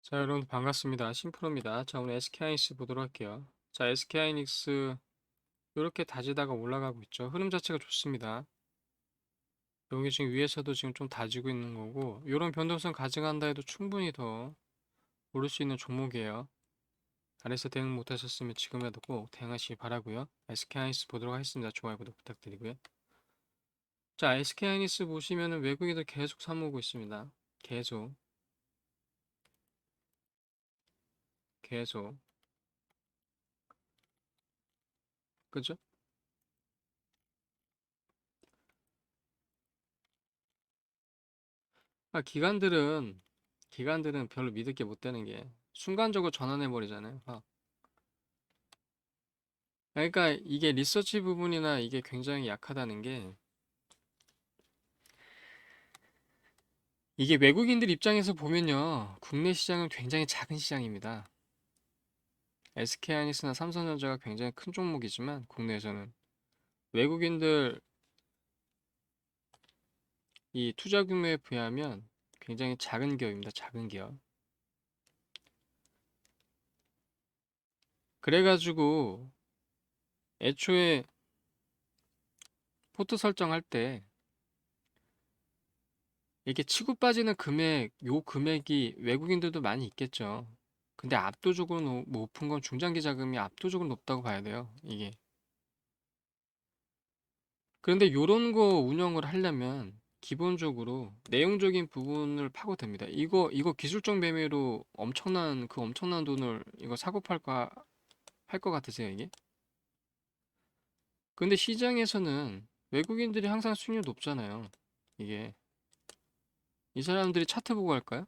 자, 여러분 반갑습니다. 심프로입니다. 자, 오늘 SK하이닉스 보도록 할게요. 자, SK하이닉스 이렇게 다지다가 올라가고 있죠. 흐름 자체가 좋습니다. 여기 지금 위에서도 지금 좀 다지고 있는 거고, 이런 변동성 가져간다 해도 충분히 더 오를 수 있는 종목이에요. 아래서 대응 못하셨으면 지금이라도 꼭 대응하시기 바라고요. SK하이닉스 보도록 하겠습니다. 좋아요, 구독 부탁드리고요. 자, SK하이닉스 보시면은 외국인들 계속 사모으고 있습니다. 계속, 계속. 그죠? 기관들은 별로 믿을 게 못 되는 게 순간적으로 전환해 버리잖아요. 그러니까 이게 리서치 부분이나 이게 굉장히 약하다는 게, 이게 외국인들 입장에서 보면요, 국내 시장은 굉장히 작은 시장입니다. SK하이닉스나 삼성전자가 굉장히 큰 종목이지만 국내에서는 외국인들 이 투자 규모에 비하면 굉장히 작은 기업입니다. 작은 기업. 그래가지고 애초에 포트 설정할 때 이게 치고 빠지는 요 금액이 외국인들도 많이 있겠죠. 근데 압도적으로 높은 건 중장기 자금이 압도적으로 높다고 봐야 돼요, 이게. 그런데 요런 거 운영을 하려면 기본적으로 내용적인 부분을 파고듭니다. 이거 기술적 매매로 엄청난 돈을 이거 사고 팔까 할 것 같으세요, 이게? 근데 시장에서는 외국인들이 항상 수익률 높잖아요. 이게. 이 사람들이 차트 보고 할까요?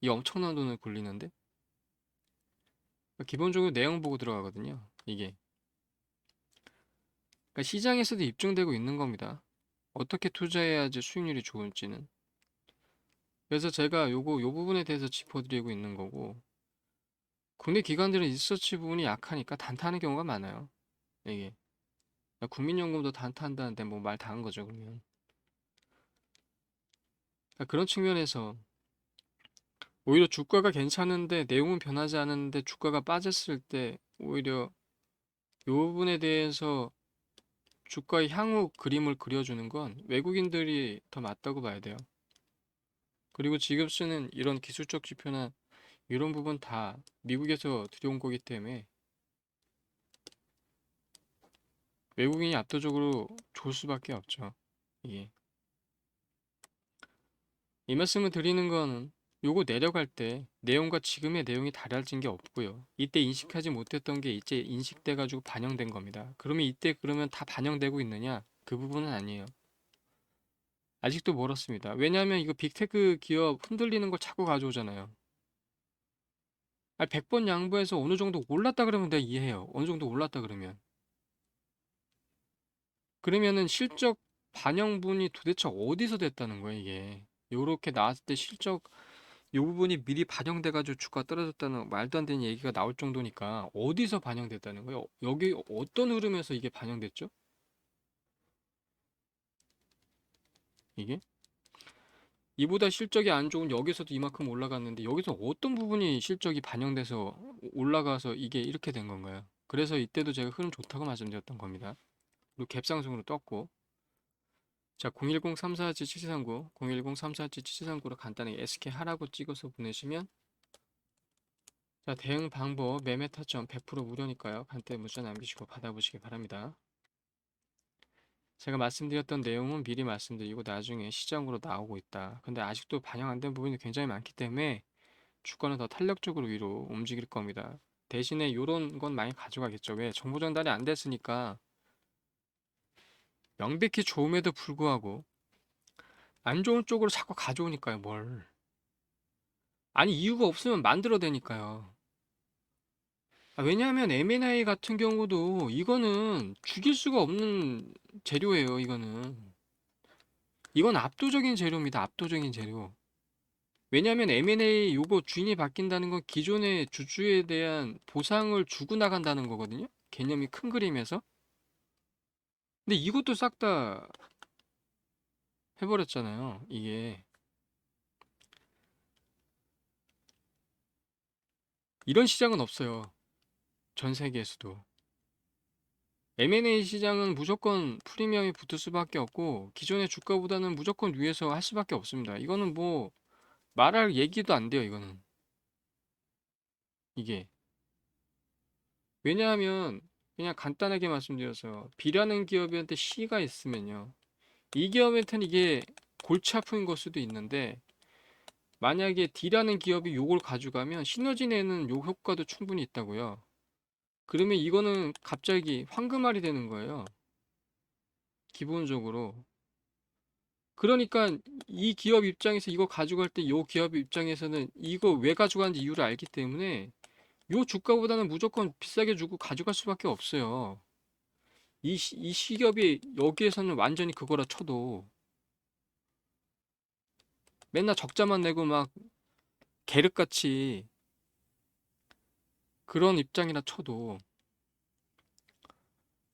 이 엄청난 돈을 굴리는데? 기본적으로 내용 보고 들어가거든요. 이게. 그러니까 시장에서도 입증되고 있는 겁니다. 어떻게 투자해야지 수익률이 좋을지는. 그래서 제가 요 부분에 대해서 짚어드리고 있는 거고, 국내 기관들은 리서치 부분이 약하니까 단타하는 경우가 많아요. 이게. 국민연금도 단타한다는데 뭐 말 다 한 거죠, 그러면. 그러니까 그런 측면에서 오히려 주가가 괜찮은데 내용은 변하지 않았는데 주가가 빠졌을 때 오히려 요 부분에 대해서 주가의 향후 그림을 그려주는 건 외국인들이 더 맞다고 봐야 돼요. 그리고 지금 쓰는 이런 기술적 지표나 이런 부분 다 미국에서 들여온 거기 때문에 외국인이 압도적으로 좋을 수밖에 없죠. 이게. 이 말씀을 드리는 거는 요거 내려갈 때 내용과 지금의 내용이 달라진 게 없고요. 이때 인식하지 못했던 게 이제 인식돼 가지고 반영된 겁니다. 그러면 이때 그러면 다 반영되고 있느냐? 그 부분은 아니에요. 아직도 멀었습니다. 왜냐하면 이거 빅테크 기업 흔들리는 걸 자꾸 가져오잖아요. 100번 양보해서 어느 정도 올랐다 그러면 내가 이해해요. 어느 정도 올랐다 그러면. 그러면은 실적 반영분이 도대체 어디서 됐다는 거예요, 이게. 요렇게 나왔을 때 실적 요 부분이 미리 반영돼가지고 주가 떨어졌다는 말도 안 되는 얘기가 나올 정도니까 어디서 반영됐다는 거예요? 여기 어떤 흐름에서 이게 반영됐죠? 이게? 이보다 실적이 안 좋은 여기서도 이만큼 올라갔는데 여기서 어떤 부분이 실적이 반영돼서 올라가서 이게 이렇게 된 건가요? 그래서 이때도 제가 흐름 좋다고 말씀드렸던 겁니다. 그리고 갭상승으로 떴고, 자, 010-347-7739, 010-347-7739로 간단하게 SK 하라고 찍어서 보내시면, 자, 대응 방법, 매매 타점 100% 무료니까요. 간단히 문자 남기시고 받아보시기 바랍니다. 제가 말씀드렸던 내용은 미리 말씀드리고 나중에 시장으로 나오고 있다. 근데 아직도 반영 안 된 부분이 굉장히 많기 때문에 주가는 더 탄력적으로 위로 움직일 겁니다. 대신에 요런 건 많이 가져가겠죠. 왜? 정보 전달이 안 됐으니까 명백히 좋음에도 불구하고 안 좋은 쪽으로 자꾸 가져오니까요, 뭘. 아니, 이유가 없으면 만들어대니까요. 왜냐하면 M&A 같은 경우도 이거는 죽일 수가 없는 재료예요, 이거는. 이건 압도적인 재료입니다, 압도적인 재료. 왜냐하면 M&A 요거 주인이 바뀐다는 건 기존의 주주에 대한 보상을 주고 나간다는 거거든요. 개념이 큰 그림에서. 근데 이것도 싹 다 해버렸잖아요, 이게. 이런 시장은 없어요. 전 세계에서도. M&A 시장은 무조건 프리미엄이 붙을 수밖에 없고 기존의 주가보다는 무조건 위에서 할 수밖에 없습니다. 이거는 뭐 말할 얘기도 안 돼요, 이거는. 이게. 왜냐하면 그냥 간단하게 말씀드려서 B라는 기업한테 C가 있으면요. 이 기업한테는 이게 골치 아픈 걸 수도 있는데 만약에 D라는 기업이 요걸 가져가면 시너지 내는 요 효과도 충분히 있다고요. 그러면 이거는 갑자기 황금알이 되는 거예요. 기본적으로. 그러니까 이 기업 입장에서 이거 가져갈 때 요 기업 입장에서는 이거 왜 가져가는지 이유를 알기 때문에 요 주가보다는 무조건 비싸게 주고 가져갈 수밖에 없어요. 이 시기업이 여기에서는 완전히 그거라 쳐도 맨날 적자만 내고 막 계륵같이 그런 입장이라 쳐도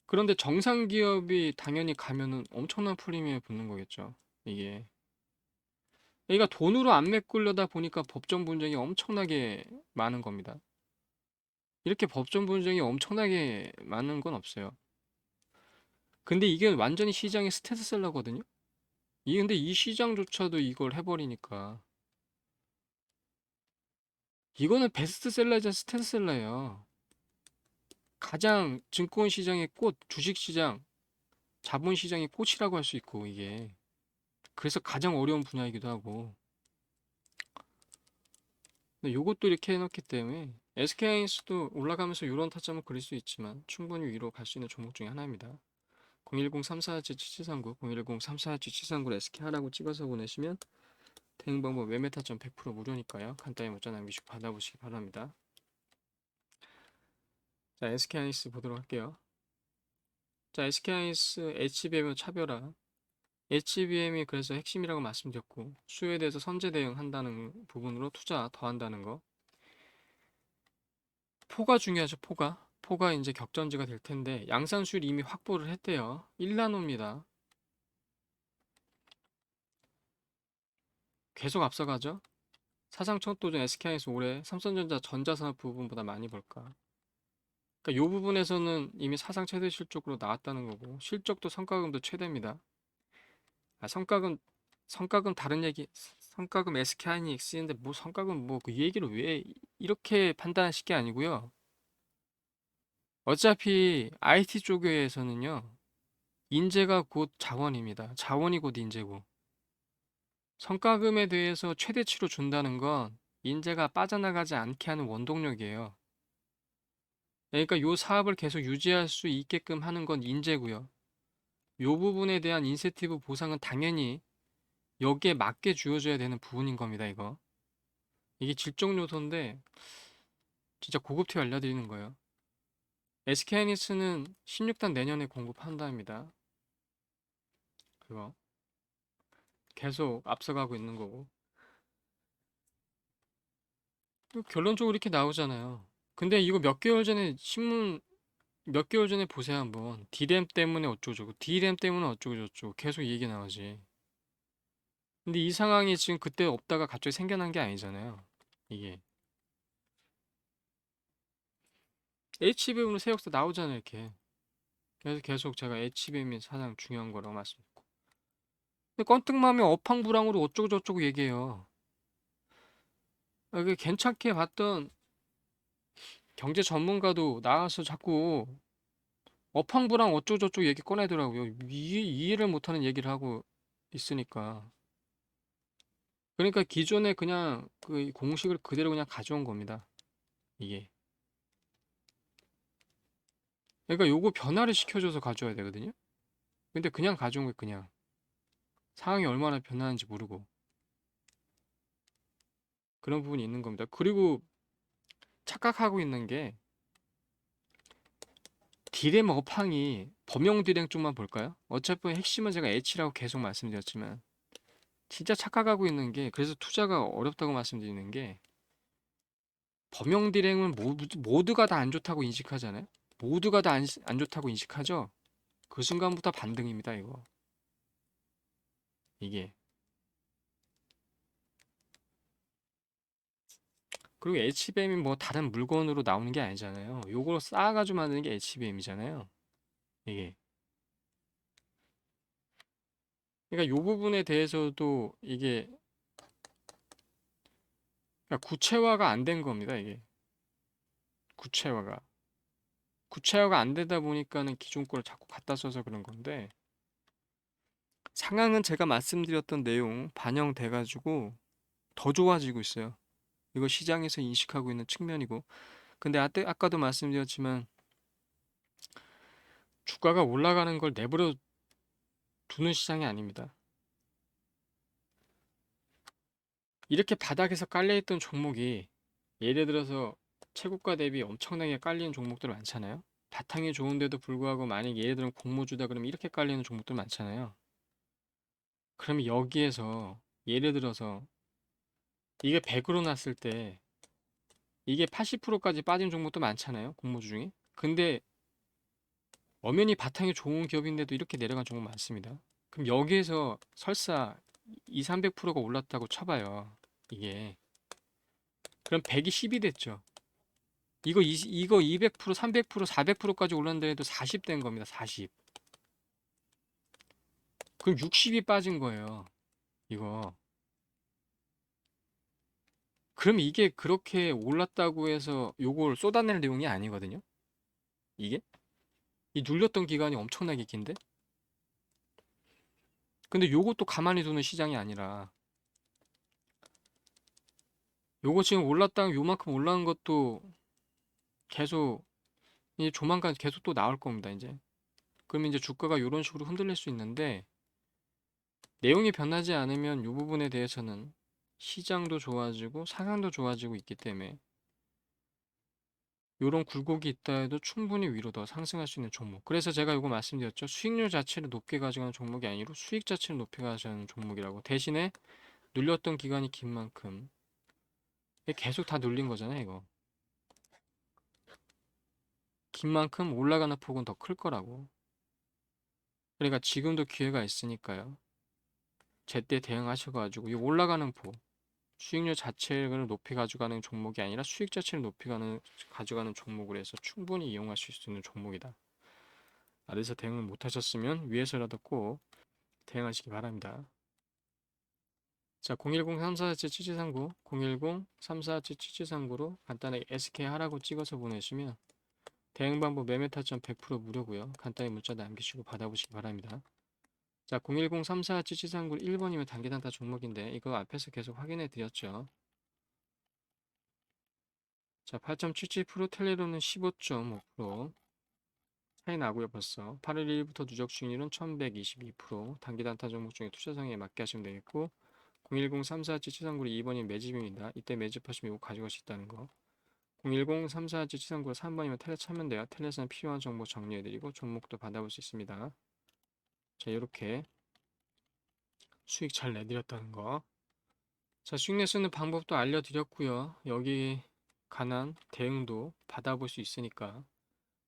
그런데 정상 기업이 당연히 가면은 엄청난 프리미엄에 붙는 거겠죠. 이게. 그러니까 돈으로 안 메꾸려다 보니까 법정 분쟁이 엄청나게 많은 겁니다. 이렇게 법정 분쟁이 엄청나게 많은 건 없어요. 근데 이게 완전히 시장의 스테디셀러거든요. 근데 이 시장조차도 이걸 해버리니까 이거는 베스트셀러이자 스테디셀러예요. 가장 증권 시장의 꽃, 주식 시장, 자본 시장의 꽃이라고 할 수 있고 이게 그래서 가장 어려운 분야이기도 하고. 근데 요것도 이렇게 해놨기 때문에 SK하이닉스도 올라가면서 이런 타점을 그릴 수 있지만 충분히 위로 갈 수 있는 종목 중에 하나입니다. 010-3417-7739, 010-3417-7739를 SK하라고 찍어서 보내시면 대응 방법 매매 타점 100% 무료니까요. 간단히 문자 남기시고 받아보시기 바랍니다. 자, SK하이닉스 보도록 할게요. 자, SK하이닉스 HBM의 차별화. HBM이 그래서 핵심이라고 말씀드렸고 수요에 대해서 선제 대응한다는 부분으로 투자 더 한다는 거. 포가 중요하죠, 포가. 포가 이제 격전지가 될 텐데 양산 수율 이미 확보를 했대요. 1나노입니다. 계속 앞서가죠. 사상 첫 도전 SK하이닉스 올해 삼성전자 전자산업 부분보다 많이 벌까. 그러니까 이 부분에서는 이미 사상 최대 실적으로 나왔다는 거고 실적도 성과금도 최대입니다. 성과금 다른 얘기. 성과금 SK하이닉스인데 뭐 성과금 뭐 그 얘기를 왜 이렇게 판단하실 게 아니고요. 어차피 IT 쪽에서는요. 인재가 곧 자원입니다. 자원이 곧 인재고. 성과금에 대해서 최대치로 준다는 건 인재가 빠져나가지 않게 하는 원동력이에요. 그러니까 요 사업을 계속 유지할 수 있게끔 하는 건 인재고요. 요 부분에 대한 인센티브 보상은 당연히 여기에 맞게 주어져야 되는 부분인 겁니다, 이거. 이게 질적 요소인데 진짜 고급티어 알려드리는 거예요. SK하이닉스는 16단 내년에 공급한답니다. 그거 계속 앞서가고 있는 거고. 결론적으로 이렇게 나오잖아요. 근데 이거 몇 개월 전에 신문 몇 개월 전에 보세요 한번. D램 때문에 어쩌고저쩌고 D램 때문에 어쩌고저쩌고 계속 얘기 나오지. 근데 이 상황이 지금 그때 없다가 갑자기 생겨난 게 아니잖아요. 이게 HBM으로 새 역사 나오잖아요 이렇게. 그래서 계속 제가 HBM이 가장 중요한 거라고 말씀드렸고. 근데 건뜩맘에 업황불황으로 어쩌고저쩌고 얘기해요. 그 괜찮게 봤던 경제 전문가도 나와서 자꾸 업황불황 어쩌고저쩌고 얘기 꺼내더라고요. 이해를 못하는 얘기를 하고 있으니까. 그러니까 기존에 그냥 그 공식을 그대로 그냥 가져온 겁니다. 이게. 그러니까 요거 변화를 시켜줘서 가져와야 되거든요. 근데 그냥 가져온 게 그냥 상황이 얼마나 변하는지 모르고 그런 부분이 있는 겁니다. 그리고 착각하고 있는 게 딜의 업황이 범용 딜행 쪽만 볼까요? 어차피 핵심은 제가 H라고 계속 말씀드렸지만 진짜 착각하고 있는 게 그래서 투자가 어렵다고 말씀드리는 게 범용 딜행은 모두가 다 안 좋다고 인식하잖아요. 모두가 다 안 좋다고 인식하죠. 그 순간부터 반등입니다, 이거. 이게. 그리고 HBM이 뭐 다른 물건으로 나오는 게 아니잖아요. 요걸 쌓아가지고 만드는 게 HBM이잖아요. 이게. 그러니까 요 부분에 대해서도 이게 그러니까 구체화가 안 된 겁니다. 이게. 구체화가. 구체화가 안 되다 보니까는 기존 걸 자꾸 갖다 써서 그런 건데 상황은 제가 말씀드렸던 내용 반영돼가지고 더 좋아지고 있어요. 이거 시장에서 인식하고 있는 측면이고. 근데 아까도 말씀드렸지만 주가가 올라가는 걸 내버려 두는 시장이 아닙니다. 이렇게 바닥에서 깔려있던 종목이 예를 들어서 최고가 대비 엄청나게 깔리는 종목들 많잖아요. 바탕이 좋은데도 불구하고 만약 예를 들면 공모주다 그러면 이렇게 깔리는 종목들 많잖아요. 그러면 여기에서 예를 들어서 이게 100으로 났을 때 이게 80%까지 빠진 종목도 많잖아요. 공모주 중에. 근데 엄연히 바탕이 좋은 기업인데도 이렇게 내려간 종목 많습니다. 그럼 여기에서 설사 2, 300%가 올랐다고 쳐봐요. 이게. 그럼 100이 10이 됐죠. 이거 200%, 300%, 400%까지 올랐는데 해도 40 된 겁니다. 40. 그럼 60이 빠진 거예요. 이거. 그럼 이게 그렇게 올랐다고 해서 요걸 쏟아낼 내용이 아니거든요. 이게? 이 눌렸던 기간이 엄청나게 긴데? 근데 요것도 가만히 두는 시장이 아니라 요거 지금 올랐다가 요만큼 올라간 것도 계속 이제 조만간 계속 또 나올 겁니다, 이제. 그러면 이제 주가가 이런 식으로 흔들릴 수 있는데 내용이 변하지 않으면 이 부분에 대해서는 시장도 좋아지고 상황도 좋아지고 있기 때문에 이런 굴곡이 있다 해도 충분히 위로 더 상승할 수 있는 종목. 그래서 제가 이거 말씀드렸죠. 수익률 자체를 높게 가져가는 종목이 아니고 수익 자체를 높게 가져가는 종목이라고. 대신에 눌렸던 기간이 긴 만큼 계속 다 눌린 거잖아요, 이거. 긴 만큼 올라가는 폭은 더 클 거라고. 그러니까 지금도 기회가 있으니까요. 제때 대응하셔가지고 이 올라가는 폭, 수익률 자체를 높이 가져가는 종목이 아니라 수익 자체를 가져가는 종목을 해서 충분히 이용하실 수 있는 종목이다. 아래서 대응을 못 하셨으면 위에서라도 꼭 대응하시기 바랍니다. 자, 010-347-7739, 010-347-7739로 간단하게 SK 하라고 찍어서 보내시면 대응 방법 매매 타점 100% 무료고요. 간단히 문자 남기시고 받아보시기 바랍니다. 자, 010-347-7739 1번이면 단기 단타 종목인데 이거 앞에서 계속 확인해 드렸죠. 자, 8.77% 텔레로는 15.5% 차이 나고요. 벌써 8월 1일부터 누적 수익률은 1122%. 단기 단타 종목 중에 투자 상황에 맞게 하시면 되겠고 010-347-7396 2번이 매집입니다. 이때 매집하시면 이거 가져갈 수 있다는 거. 010-347-7396 3번이면 텔레 차면 돼요. 텔레에서는 필요한 정보 정리해드리고 종목도 받아볼 수 있습니다. 자, 이렇게 수익 잘 내드렸다는 거. 자, 수익 내 쓰는 방법도 알려드렸고요. 여기 관한 대응도 받아볼 수 있으니까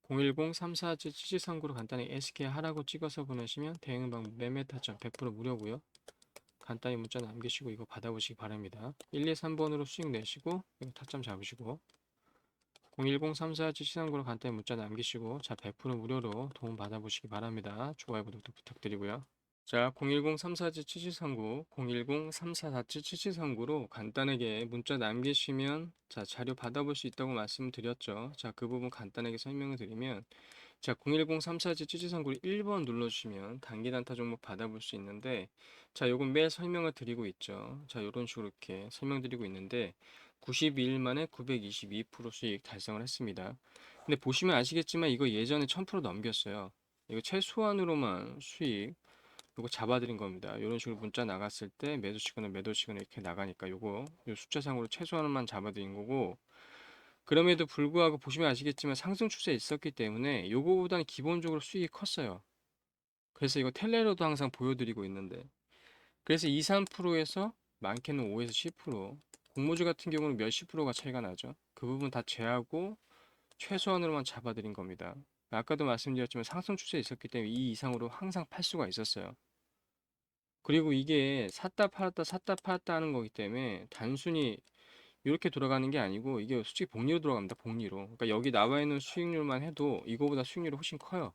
010-347-7739로 간단히 SK 하라고 찍어서 보내시면 대응 방법 매매 타점 100% 무료고요. 간단히 문자 남기시고 이거 받아보시기 바랍니다. 1, 2, 3번으로 수익 내시고 이거 타점 잡으시고 010-347-7739로 간단히 문자 남기시고 자 100% 무료로 도움 받아보시기 바랍니다. 좋아요 구독도 부탁드리고요. 자, 010-347-7739, 010-344-7739로 간단하게 문자 남기시면 자, 자료 받아볼 수 있다고 말씀드렸죠. 자, 그 부분 간단하게 설명을 드리면 자, 010-347-7739 1번 눌러주시면 단기 단타 종목 받아볼 수 있는데 자, 요건 매일 설명을 드리고 있죠. 자, 요런 식으로 이렇게 설명드리고 있는데 92일 만에 922% 수익 달성을 했습니다. 근데 보시면 아시겠지만 이거 예전에 1000% 넘겼어요. 이거 최소한으로만 수익 요거 잡아드린 겁니다. 이런 식으로 문자 나갔을 때 매도 시그널 매도 시그널 이렇게 나가니까 요거 요 숫자상으로 최소한만 잡아드린 거고 그럼에도 불구하고 보시면 아시겠지만 상승 추세에 있었기 때문에 요거보다는 기본적으로 수익이 컸어요. 그래서 이거 텔레로도 항상 보여드리고 있는데 그래서 2, 3%에서 많게는 5에서 10% 공모주 같은 경우는 몇십 프로가 차이가 나죠. 그 부분 다 제하고 최소한으로만 잡아드린 겁니다. 아까도 말씀드렸지만 상승 추세에 있었기 때문에 이 이상으로 항상 팔 수가 있었어요. 그리고 이게 샀다 팔았다 샀다 팔았다 하는 거기 때문에 단순히 이렇게 돌아가는 게 아니고 이게 솔직히 복리로 돌아갑니다. 복리로. 그러니까 여기 나와 있는 수익률만 해도 이거보다 수익률이 훨씬 커요.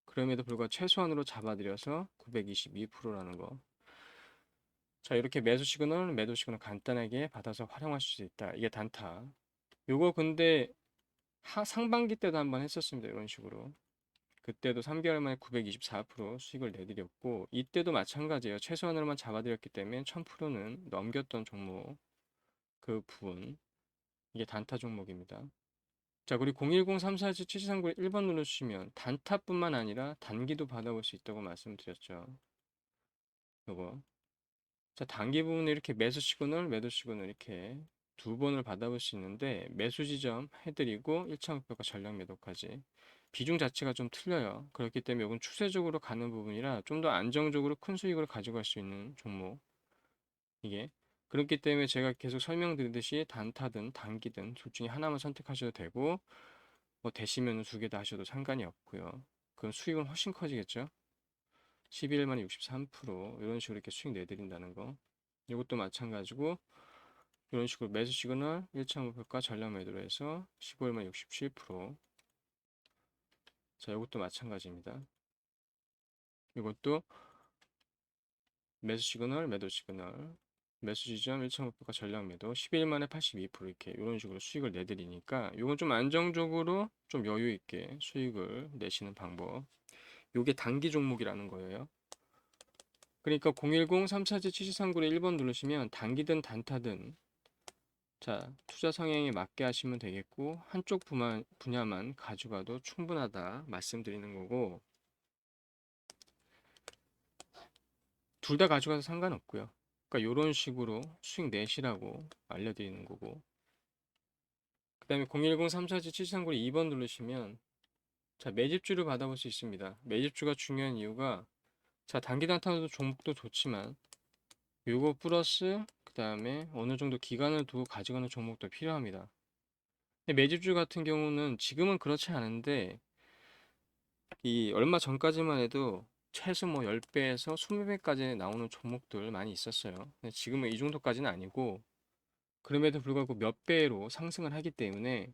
그럼에도 불구하고 최소한으로 잡아들여서 922%라는 거. 자, 이렇게 매수 시그널, 매도 시그널 간단하게 받아서 활용하실 수 있다. 이게 단타. 요거 근데 상반기 때도 한번 했었습니다. 이런 식으로. 그때도 3개월 만에 924% 수익을 내드렸고, 이때도 마찬가지예요. 최소한으로만 잡아드렸기 때문에 1000%는 넘겼던 종목, 그 부분. 이게 단타 종목입니다. 자, 그리고 010-347-7499 1번 눌러주시면 단타뿐만 아니라 단기도 받아볼 수 있다고 말씀드렸죠. 요거. 자, 단기 부분에 이렇게 매수 시그널, 매도 시그널 이렇게 두 번을 받아볼 수 있는데 매수 지점 해드리고 1차 목표가 전량 매도까지 비중 자체가 좀 틀려요. 그렇기 때문에 이건 추세적으로 가는 부분이라 좀 더 안정적으로 큰 수익을 가져갈 수 있는 종목 이게 그렇기 때문에 제가 계속 설명드리듯이 단타든 단기든 둘 중에 하나만 선택하셔도 되고 뭐 되시면 두 개 다 하셔도 상관이 없고요. 그럼 수익은 훨씬 커지겠죠. 11일 만에 63% 이런 식으로 이렇게 수익 내드린다는 거. 이것도 마찬가지고 이런 식으로 매수 시그널 1차 목표가 전량 매도로 해서 15일 만에 67%. 자, 이것도 마찬가지입니다. 이것도 매수 시그널, 매도 시그널. 매수 지점 1차 목표가 전량 매도 12일 만에 82% 이렇게 이런 식으로 수익을 내드리니까 이건 좀 안정적으로 좀 여유 있게 수익을 내시는 방법. 이게 단기 종목이라는 거예요. 그러니까 010-347-7439에 1번 누르시면 단기든 단타든 자, 투자 성향에 맞게 하시면 되겠고 한쪽 분야만 가져가도 충분하다 말씀드리는 거고 둘 다 가져가도 상관없고요. 그러니까 이런 식으로 수익 내시라고 알려드리는 거고 그 다음에 010-347-7439에 2번 누르시면 자, 매집주를 받아볼 수 있습니다. 매집주가 중요한 이유가 자, 단기 단타도 종목도 좋지만 요거 플러스 그 다음에 어느 정도 기간을 두고 가져가는 종목도 필요합니다. 근데 매집주 같은 경우는 지금은 그렇지 않은데 이 얼마 전까지만 해도 최소 뭐 10배에서 20배까지 나오는 종목들 많이 있었어요. 근데 지금은 이 정도까지는 아니고 그럼에도 불구하고 몇 배로 상승을 하기 때문에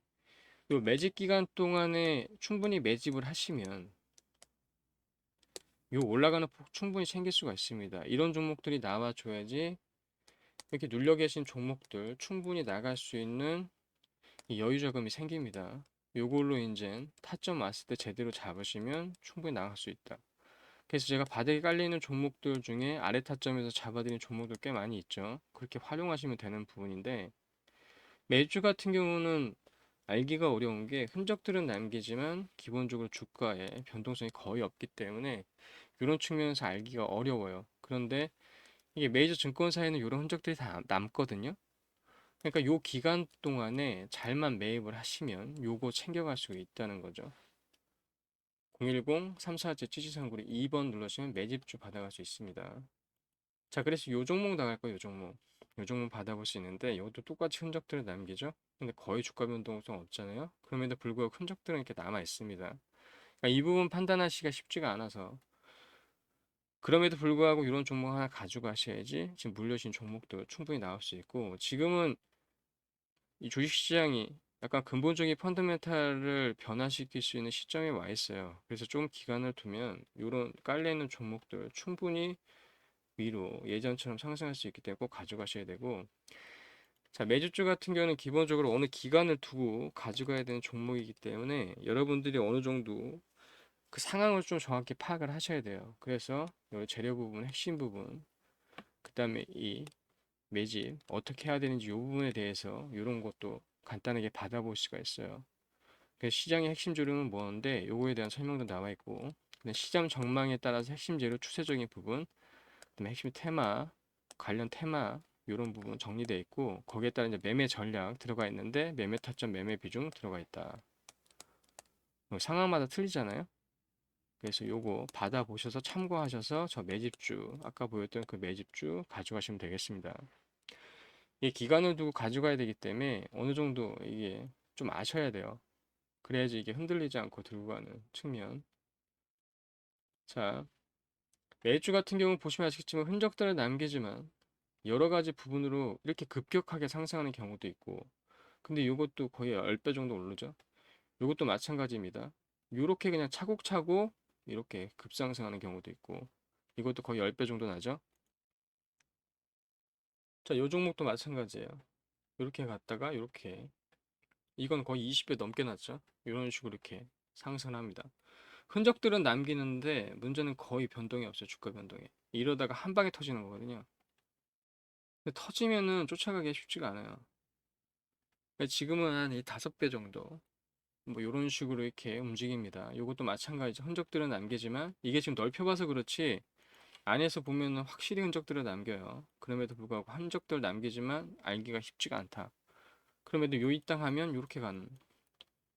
요 매집 기간 동안에 충분히 매집을 하시면 요 올라가는 폭 충분히 챙길 수가 있습니다. 이런 종목들이 나와줘야지 이렇게 눌려 계신 종목들 충분히 나갈 수 있는 이 여유 자금이 생깁니다. 요걸로 이제 타점 왔을 때 제대로 잡으시면 충분히 나갈 수 있다. 그래서 제가 바닥에 깔리는 종목들 중에 아래 타점에서 잡아드리는 종목들 꽤 많이 있죠. 그렇게 활용하시면 되는 부분인데 매주 같은 경우는 알기가 어려운 게 흔적들은 남기지만 기본적으로 주가에 변동성이 거의 없기 때문에 이런 측면에서 알기가 어려워요. 그런데 이게 메이저 증권사에는 이런 흔적들이 다 남거든요. 그러니까 요 기간 동안에 잘만 매입을 하시면 요거 챙겨갈 수 있다는 거죠. 010-347-7739 2번 눌러주시면 매집주 받아갈 수 있습니다. 자, 그래서 요 종목 나갈 거예요, 요 종목. 요 종목 받아볼 수 있는데 이것도 똑같이 흔적들을 남기죠. 근데 거의 주가 변동성 없잖아요. 그럼에도 불구하고 흔적들은 이렇게 남아 있습니다. 그러니까 이 부분 판단하시기가 쉽지가 않아서 그럼에도 불구하고 이런 종목 하나 가져가셔야지 지금 물려진 종목도 충분히 나올 수 있고 지금은 이 주식시장이 약간 근본적인 펀더멘탈을 변화시킬 수 있는 시점에 와 있어요. 그래서 좀 기간을 두면 이런 깔려있는 종목들 충분히 위로 예전처럼 상승할 수 있기 때문에 꼭 가져가셔야 되고 자, 매주주 같은 경우는 기본적으로 어느 기간을 두고 가져가야 되는 종목이기 때문에 여러분들이 어느 정도 그 상황을 좀 정확히 파악을 하셔야 돼요. 그래서 이 재료 부분, 핵심 부분, 그 다음에 이 매집 어떻게 해야 되는지 이 부분에 대해서 이런 것도 간단하게 받아볼 수가 있어요. 그래서 시장의 핵심 재료는 뭐인데 요거에 대한 설명도 나와 있고 시장 전망에 따라서 핵심 재료 추세적인 부분 그다음에 핵심 테마 관련 테마 이런 부분 정리되어 있고 거기에 따라 이제 매매 전략 들어가 있는데 매매 타점 매매 비중 들어가 있다. 상황마다 틀리잖아요. 그래서 요거 받아보셔서 참고하셔서 저 매집주 아까 보였던 그 매집주 가져가시면 되겠습니다. 이 기간을 두고 가져가야 되기 때문에 어느 정도 이게 좀 아셔야 돼요. 그래야지 이게 흔들리지 않고 들고 가는 측면. 자, 매주 같은 경우 보시면 아시겠지만 흔적들을 남기지만 여러 가지 부분으로 이렇게 급격하게 상승하는 경우도 있고, 근데 이것도 거의 10배 정도 오르죠. 이것도 마찬가지입니다. 이렇게 그냥 차곡차곡 이렇게 급상승하는 경우도 있고, 이것도 거의 10배 정도 나죠. 자, 이 종목도 마찬가지예요. 이렇게 갔다가 이렇게, 이건 거의 20배 넘게 났죠. 이런 식으로 이렇게 상승합니다. 흔적들은 남기는데 문제는 거의 변동이 없어요. 주가 변동에. 이러다가 한 방에 터지는 거거든요. 근데 터지면은 쫓아가기 쉽지가 않아요. 그러니까 지금은 한 이 5배 정도 뭐 이런 식으로 이렇게 움직입니다. 이것도 마찬가지죠. 흔적들은 남기지만 이게 지금 넓혀봐서 그렇지 안에서 보면은 확실히 흔적들을 남겨요. 그럼에도 불구하고 흔적들 남기지만 알기가 쉽지가 않다. 그럼에도 요 이땅 하면 이렇게 가는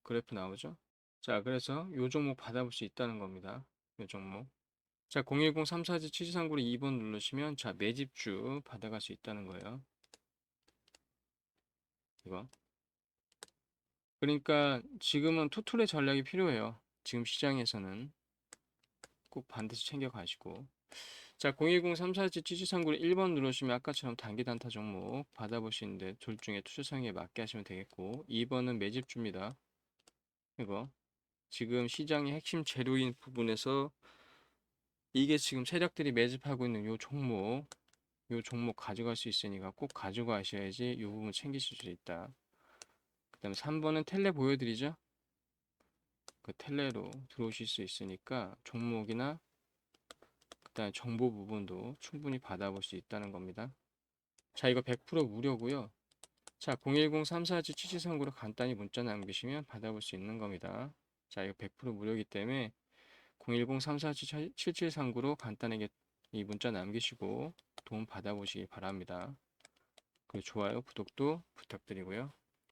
그래프 나오죠. 자, 그래서 요 종목 받아볼 수 있다는 겁니다. 요 종목. 자, 010-347-7239로 2번 누르시면 자, 매집주 받아갈 수 있다는 거예요. 이거. 그러니까 지금은 투툴의 전략이 필요해요. 지금 시장에서는 꼭 반드시 챙겨 가시고. 자, 010-347-7239로 1번 누르시면 아까처럼 단기 단타 종목 받아보시는데 둘 중에 투자 상황에 맞게 하시면 되겠고 2번은 매집주입니다. 이거. 지금 시장의 핵심 재료인 부분에서 이게 지금 세력들이 매집하고 있는 요 종목 가져갈 수 있으니까 꼭 가져가셔야지 요 부분 챙기실 수 있다. 그 다음에 3번은 텔레 보여드리죠? 그 텔레로 들어오실 수 있으니까 종목이나 그 다음에 정보 부분도 충분히 받아볼 수 있다는 겁니다. 자, 이거 100% 무료고요. 자, 010-347-7739로 간단히 문자 남기시면 받아볼 수 있는 겁니다. 자, 이거 100% 무료이기 때문에 010-347-7739로 간단하게 이 문자 남기시고 도움 받아보시기 바랍니다. 그리고 좋아요, 구독도 부탁드리고요.